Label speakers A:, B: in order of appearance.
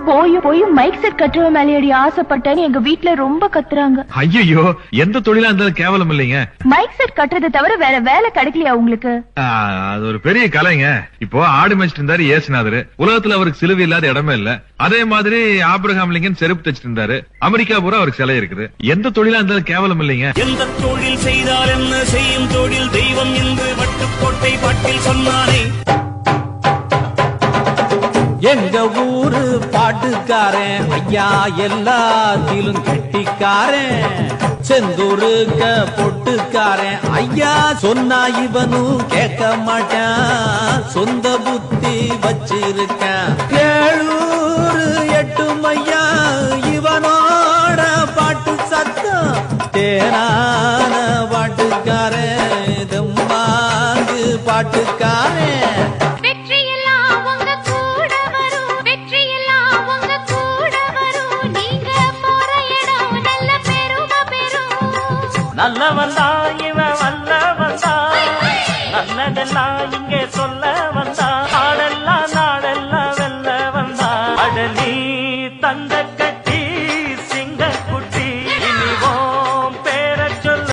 A: போய் mic set கட்டுற மேலேடி ஆசைப்பட்டேன்னு எங்க வீட்டுல ரொம்ப கத்துறாங்க.
B: ஐயோ, எந்த தொழிலா இருந்தாலும் கேவலம் இல்லைங்க.
A: மைக் செட் கட்டுறதை தவிர வேற வேலை கிடைக்கலையா உங்களுக்கு?
B: அது ஒரு பெரிய கலைங்க. இப்போ ஆடு மேய்ச்சிட்டு இருந்தாரு ஏசுநாதர். உலகத்துல அவருக்கு சிலுவை இல்லாத இடமே இல்ல. அதே மாதிரி ஆபிரகாம் லிங்கன் செருப்பு தச்சிட்டு இருந்தாரு. அமெரிக்கா பூரா அவருக்கு சிலை இருக்குது. எந்த தொழிலா இருந்தாலும் கேவலம் இல்லைங்க.
C: எந்த தொழில் செய்தால் என்ன, செய்யும் தொழில் தெய்வம் என்று வட்டுக்கோட்டை பாட்டில் சொன்னானே.
D: எங்க ஊரு பாட்டுக்காரன் ஐயா எல்லாத்திலும் கெட்டிக்காரன். செந்தூருக்க பொட்டுக்காரன் ஐயா சொன்னா இவனும் கேட்க மாட்டான். சொந்த புத்தி வச்சிருக்கான். 7 மையா இவனோட பாட்டு சத்தம். தேனான பாட்டுக்காரன் தெம்மாங்கு பாட்டுக்காரன்.
C: நல்லவந்தா இவன் வல்லவந்தா, நல்லதெல்லாம் இங்கே சொல்ல வந்தா. நாடெல்லாம் வெல்ல வந்தா. அடலி தந்த